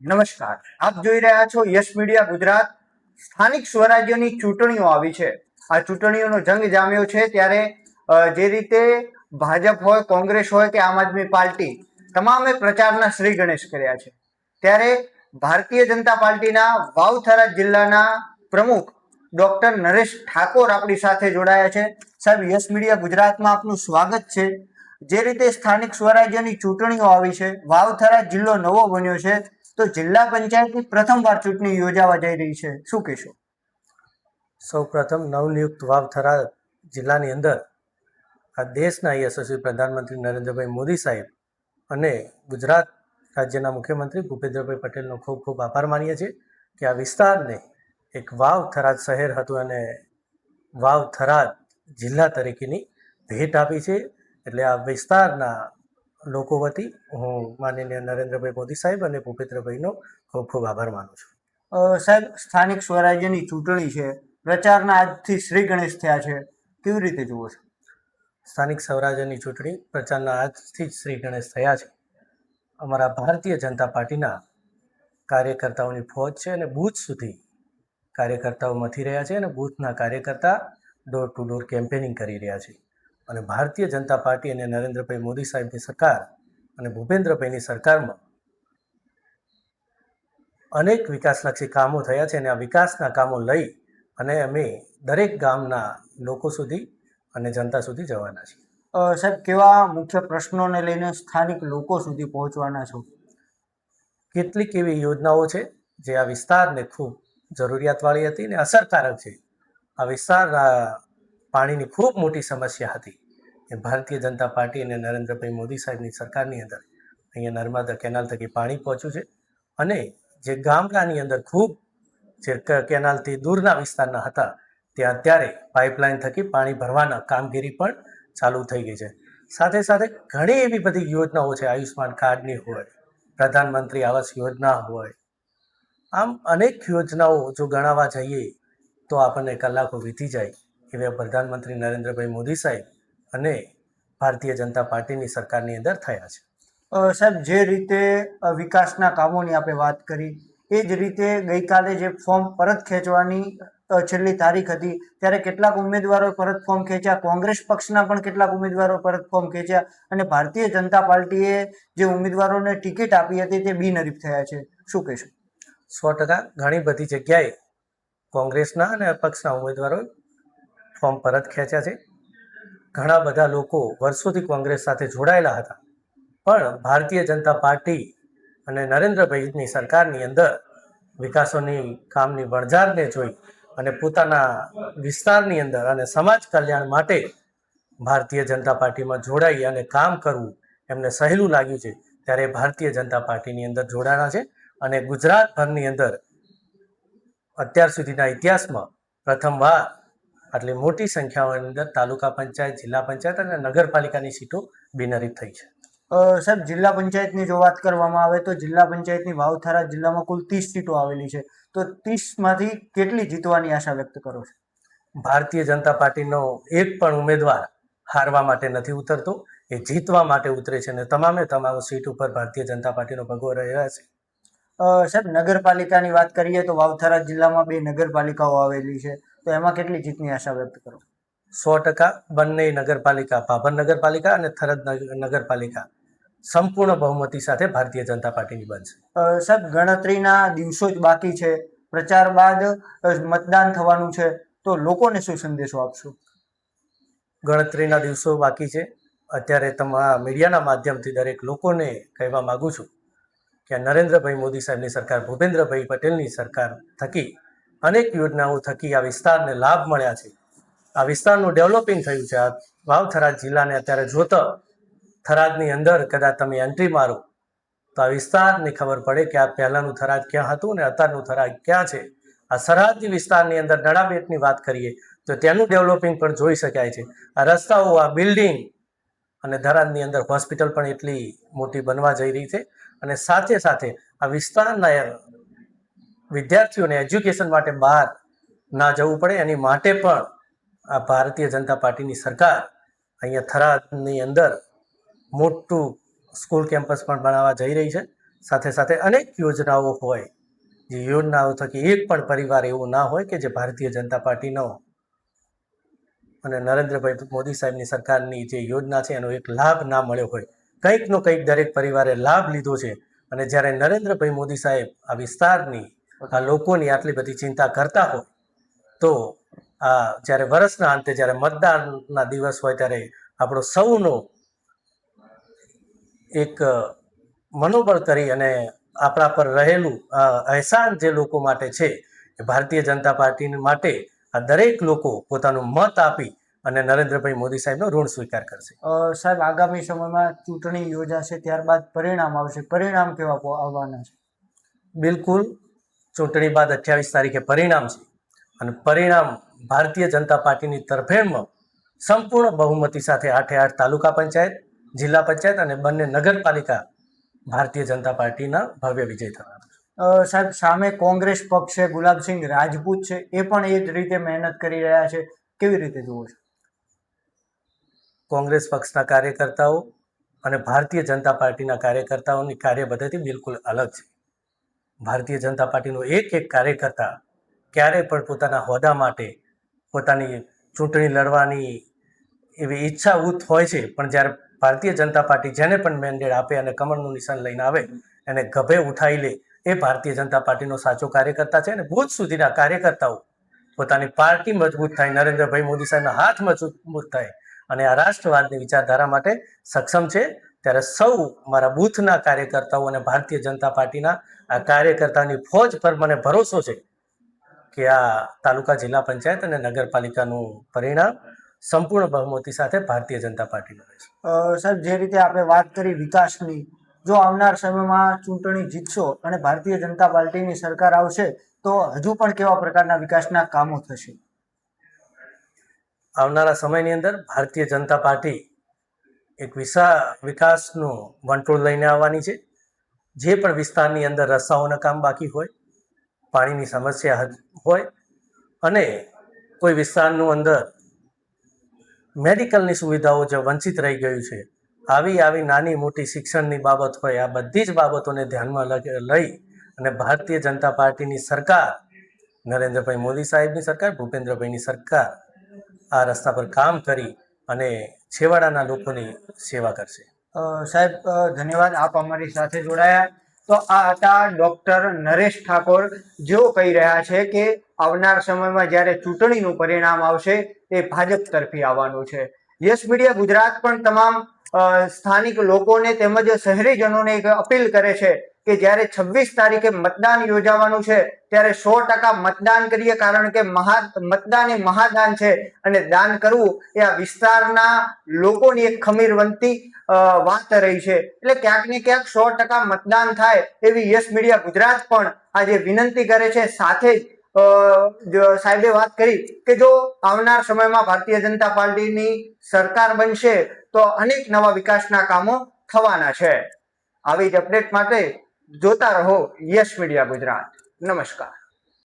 નમસ્કાર, આપ જોઈ રહ્યા છો યશ મીડિયા ગુજરાત. સ્થાનિક સ્વરાજ્યની ચૂંટણીઓ આવી છે. આ ચૂંટણીઓનો જંગ જામ્યો છે ત્યારે જે રીતે ભાજપ હોય, કોંગ્રેસ હોય કે આમ આદમી પાર્ટી તમામે પ્રચારના શ્રી ગણેશ કર્યા છે. ત્યારે ભારતીય જનતા પાર્ટીના વાવથરા જિલ્લાના પ્રમુખ ડોક્ટર નરેશ ઠાકોર આપણી સાથે જોડાયા છે. સાહેબ, યશ મીડિયા ગુજરાતમાં આપનું સ્વાગત છે. જે રીતે સ્થાનિક સ્વરાજ્યની ચૂંટણીઓ આવી છે, વાવથરા જિલ્લો નવો બન્યો છે, તો જિલ્લા પંચાયતની પ્રથમવાર ચૂંટણી યોજાવા જઈ રહી છે, શું કહેશો? સૌ પ્રથમ નવનિયુક્ત વાવથરા જિલ્લાની અંદર આ દેશના યશસ્વી પ્રધાનમંત્રી નરેન્દ્રભાઈ મોદી સાહેબ અને ગુજરાત રાજ્યના મુખ્યમંત્રી ભૂપેન્દ્રભાઈ પટેલનો ખૂબ ખૂબ આભાર માનીએ છીએ કે આ વિસ્તારને એક વાવથરા શહેર હતું અને વાવથરા જિલ્લા તરીકેની ભેટ આપી છે. એટલે આ વિસ્તારના લોકો વતી હું માનનીય નરેન્દ્રભાઈ મોદી સાહેબ અને ભૂપેન્દ્રભાઈનો ખૂબ ખૂબ આભાર માનું છું. સાહેબ, સ્થાનિક સ્વરાજ્યની ચૂંટણી છે, પ્રચારના આજથી શ્રી ગણેશ થયા છે, કેવી રીતે જુઓ છો? સ્થાનિક સ્વરાજ્યની ચૂંટણી પ્રચારના આજથી જ શ્રી ગણેશ થયા છે. અમારા ભારતીય જનતા પાર્ટીના કાર્યકર્તાઓની ફોજ છે અને બૂથ સુધી કાર્યકર્તાઓ મથી રહ્યા છે અને બૂથના કાર્યકર્તા ડોર ટુ ડોર કેમ્પેનિંગ કરી રહ્યા છે. અને ભારતીય જનતા પાર્ટી અને નરેન્દ્રભાઈ મોદી સાહેબની સરકાર અને ભૂપેન્દ્રભાઈની સરકારમાં અનેક વિકાસલક્ષી કામો થયા છે અને આ વિકાસના કામો લઈ અને અમે દરેક ગામના લોકો સુધી અને જનતા સુધી જવાના છીએ. સાહેબ, કેવા મુખ્ય પ્રશ્નોને લઈને સ્થાનિક લોકો સુધી પહોંચવાના છો? કેટલીક એવી યોજનાઓ છે જે આ વિસ્તારને ખૂબ જરૂરિયાતવાળી હતી અને અસરકારક છે. આ વિસ્તાર પાણીની ખૂબ મોટી સમસ્યા હતી એ ભારતીય જનતા પાર્ટી અને નરેન્દ્રભાઈ મોદી સાહેબની સરકારની અંદર અહીંયા નર્મદા કેનાલ થકી પાણી પહોંચ્યું છે. અને જે ગામડાની અંદર ખૂબ જે કેનાલથી દૂરના વિસ્તારના હતા ત્યાં અત્યારે પાઇપલાઇન થકી પાણી ભરવાના કામગીરી પણ ચાલુ થઈ ગઈ છે. સાથે સાથે ઘણી એવી બધી યોજનાઓ છે, આયુષ્માન કાર્ડની હોય, પ્રધાનમંત્રી આવાસ યોજના હોય, આમ અનેક યોજનાઓ જો ગણાવવા જઈએ તો આપણને કલાકો વીતી જાય એવા પ્રધાનમંત્રી નરેન્દ્રભાઈ મોદી સાહેબ અને ભારતીય જનતા પાર્ટીની સરકારની અંદર થયા છે. સાહેબ, જે રીતે વિકાસના કામોની આપણે વાત કરી, એ જ રીતે ગઈકાલે જે ફોર્મ પરત ખેંચવાની છેલ્લી તારીખ હતી ત્યારે કેટલાક ઉમેદવારોએ પરત ફોર્મ ખેંચ્યા, કોંગ્રેસ પક્ષના પણ કેટલાક ઉમેદવારો પરત ફોર્મ ખેંચ્યા અને ભારતીય જનતા પાર્ટીએ જે ઉમેદવારોને ટિકિટ આપી હતી તે બિનહરીફ થયા છે, શું કહેશો? 100% ઘણી બધી જગ્યાએ કોંગ્રેસના અને અપક્ષના ઉમેદવારોએ ફોર્મ પરત ખેંચ્યા છે. ઘણા બધા લોકો વર્ષોથી કોંગ્રેસ સાથે જોડાયેલા હતા પણ ભારતીય જનતા પાર્ટી અને નરેન્દ્રભાઈની સરકારની અંદર વિકાસોની કામની વણઝારને જોઈ અને પોતાના વિસ્તારની અંદર અને સમાજ કલ્યાણ માટે ભારતીય જનતા પાર્ટીમાં જોડાઈ અને કામ કરવું એમને સહેલું લાગ્યું છે. ત્યારે ભારતીય જનતા પાર્ટીની અંદર જોડાણા છે અને ગુજરાતભરની અંદર અત્યાર સુધીના ઇતિહાસમાં પ્રથમવાર આટલી મોટી સંખ્યાઓની અંદર તાલુકા પંચાયત, જિલ્લા પંચાયત અને નગરપાલિકાની સીટો બિનહરીફ થઈ છે. સાહેબ, જિલ્લા પંચાયતની જો વાત કરવામાં આવે તો જિલ્લા પંચાયતની વાવથરા જિલ્લામાં કુલ 30 સીટો આવેલી છે, તો 30માંથી કેટલી જીતવાની આશા વ્યક્ત કરો છો? ભારતીય જનતા પાર્ટીનો એક પણ ઉમેદવાર હારવા માટે નથી ઉતરતો, એ જીતવા માટે ઉતરે છે અને તમામે તમામ સીટ ઉપર ભારતીય જનતા પાર્ટીનો ભગવો રહ્યા છે. સાહેબ, નગરપાલિકાની વાત કરીએ તો વાવથરા જિલ્લામાં 2 નગરપાલિકાઓ આવેલી છે, તો એમાં કેટલી જીતની આશા વ્યક્ત કરો? 100% બંને નગરપાલિકા, ભાભર નગરપાલિકા અને થરાદ નગરપાલિકા સંપૂર્ણ બહુમતી સાથે ભારતીય જનતા પાર્ટીની બનશે. સાહેબ, ગણતરીના દિવસો જ બાકી છે, પ્રચાર બાદ મતદાન થવાનું છે, તો લોકોને શું સંદેશો આપશો? ગણતરીના દિવસો બાકી છે. અત્યારે તમારા મીડિયાના માધ્યમથી દરેક લોકોને કહેવા માગું છું કે નરેન્દ્રભાઈ મોદી સાહેબની સરકાર, ભૂપેન્દ્રભાઈ પટેલની સરકાર થકી અનેક યોજનાઓ થકી આ વિસ્તારને લાભ મળ્યા છે. આ વિસ્તારનું ડેવલપિંગ થયું છે. આ વાવથરા જિલ્લાને અત્યારે જોતા થરાદની અંદર કદાચ તમે એન્ટ્રી મારો તો આ વિસ્તારની ખબર પડે કે આ પહેલાંનું થરાદ ક્યાં હતું અને અત્યારનું થરાદ ક્યાં છે. આ સરહદી વિસ્તારની અંદર નડાબેટની વાત કરીએ તો તેનું ડેવલપિંગ પણ જોઈ શકાય છે. આ રસ્તાઓ, આ બિલ્ડિંગ અને થરાદની અંદર હોસ્પિટલ પણ એટલી મોટી બનવા જઈ રહી છે અને સાથે સાથે આ વિસ્તારના વિદ્યાર્થીઓને એજ્યુકેશન માટે બહાર ના જવું પડે એની માટે પણ આ ભારતીય જનતા પાર્ટીની સરકાર અહીંયા થરાદની અંદર મોટું સ્કૂલ કેમ્પસ પણ બનાવવા જઈ રહી છે. સાથે સાથે અનેક યોજનાઓ હોય, જે યોજનાઓ થકી એક પણ પરિવાર એવો ના હોય કે જે ભારતીય જનતા પાર્ટીનો અને નરેન્દ્રભાઈ મોદી સાહેબની સરકારની જે યોજના છે એનો એક લાભ ના મળ્યો હોય. કંઈકનો કંઈક દરેક પરિવારે લાભ લીધો છે. અને જ્યારે નરેન્દ્રભાઈ મોદી સાહેબ આ વિસ્તારની આ લોકોની આટલી બધી ચિંતા કરતા હોય, તો આ જ્યારે વર્ષના અંતે જ્યારે મતદાનના દિવસ હોય ત્યારે આપણો સૌનો એક મનોબળ કરી અને આપણા પર રહેલું અહેસાન જે લોકો માટે છે, એ ભારતીય જનતા પાર્ટી માટે આ દરેક લોકો પોતાનું મત આપી અને નરેન્દ્રભાઈ મોદી સાહેબનો ઋણ સ્વીકાર કરશે. સાહેબ, આગામી સમયમાં ચૂંટણી યોજાશે, ત્યારબાદ પરિણામ આવશે. પરિણામ કેવા આવવાના છે? બિલકુલ, ચૂંટણી બાદ 28 તારીખે પરિણામ છે અને પરિણામ ભારતીય જનતા પાર્ટીની તરફેણમાં સંપૂર્ણ બહુમતી સાથે 8 તાલુકા પંચાયત, જિલ્લા પંચાયત અને બંને નગરપાલિકા ભારતીય જનતા પાર્ટીના ભવ્ય વિજય થવાનો છે. સાહેબ, સામે કોંગ્રેસ પક્ષ છે, ગુલાબસિંહ રાજપૂત છે, એ પણ એ જ રીતે મહેનત કરી રહ્યા છે. કેવી રીતે જુઓ છો? કોંગ્રેસ પક્ષના કાર્યકર્તાઓ અને ભારતીય જનતા પાર્ટીના કાર્યકર્તાઓની કાર્ય પદ્ધતિ બિલકુલ અલગ છે. ભારતીય જનતા પાર્ટીનો એક કાર્યકર્તા ક્યારેય પણ પોતાના હોદ્દા માટે પોતાની ચૂંટણી લડવાની એવી ઈચ્છા હોય છે, પણ જ્યારે ભારતીય જનતા પાર્ટી જેને પણ મેન્ડેટ આપે અને કમળનું નિશાન લઈને આવે એને ગભે ઉઠાવી લે, એ ભારતીય જનતા પાર્ટીનો સાચો કાર્યકર્તા છે. અને બુથ સુધીના કાર્યકર્તાઓ પોતાની પાર્ટી મજબૂત થાય, નરેન્દ્રભાઈ મોદી સાહેબના હાથ મજબૂત થાય અને આ રાષ્ટ્રવાદની વિચારધારા માટે સક્ષમ છે. ત્યારે સૌ મારા બૂથના કાર્યકર્તાઓ અને ભારતીય જનતા પાર્ટીના આ કાર્યકર્તાની ફોજ પર મને ભરોસો છે કે આ તાલુકા, જિલ્લા પંચાયત અને નગરપાલિકાનું પરિણામ સંપૂર્ણ બહુમતી સાથે ભારતીય જનતા પાર્ટીનું રહેશે. સાહેબ, જે રીતે આપણે વાત કરી વિકાસની, જો આવનાર સમયમાં ચૂંટણી જીતશો અને ભારતીય જનતા પાર્ટીની સરકાર આવશે તો હજુ પણ કેવા પ્રકારના વિકાસના કામો થશે? આવનારા સમયની અંદર ભારતીય જનતા પાર્ટી એક વિકાસનું વંટોળ લઈને આવવાની છે. જે પણ વિસ્તારની અંદર રસ્તાઓના કામ બાકી હોય, પાણીની સમસ્યા હોય અને કોઈ વિસ્તારનું અંદર મેડિકલની સુવિધાઓ જે વંચિત રહી ગયું છે, આવી નાની મોટી શિક્ષણની બાબત હોય, આ બધી જ બાબતોને ધ્યાનમાં લઈ અને ભારતીય જનતા પાર્ટીની સરકાર, નરેન્દ્રભાઈ મોદી સાહેબની સરકાર, ભૂપેન્દ્રભાઈની સરકાર આ રસ્તા પર કામ કરી અને છેવાડાના લોકોની સેવા કરશે. સાહેબ, ધન્યવાદ, આપ અમારી સાથે જોડાયા. તો આ હતા ડોક્ટર નરેશ ઠાકોર, જેઓ કહી રહ્યા છે કે આવનાર સમયમાં જ્યારે ચૂંટણીનું પરિણામ આવશે તે ભાજપ તરફી આવવાનું છે. યસ મીડિયા ગુજરાત પણ તમામ સ્થાનિક લોકોને તેમજ શહેરીજનોને એક અપીલ કરે છે કે જ્યારે 26 તારીખે મતદાન યોજાવાનું છે ત્યારે 100% મતદાન કરીએ, કારણ કે મતદાન એ મહાદાન છે અને દાન કરવું એ આ વિસ્તારના લોકોની એક ખમીરવંતી વાત રહી છે. એટલે ક્યાંક ને ક્યાંક 100% મતદાન થાય એવી યસ મીડિયા ગુજરાત પણ આજે વિનંતી કરે છે. સાથે જ સાહેબે વાત કરી કે જો આવનાર સમયમાં ભારતીય જનતા પાર્ટીની સરકાર બનશે તો અનેક નવા વિકાસના કામો થવાના છે. આવી જ અપડેટ માટે જોતા રહો યસ મીડિયા ગુજરાત. નમસ્કાર.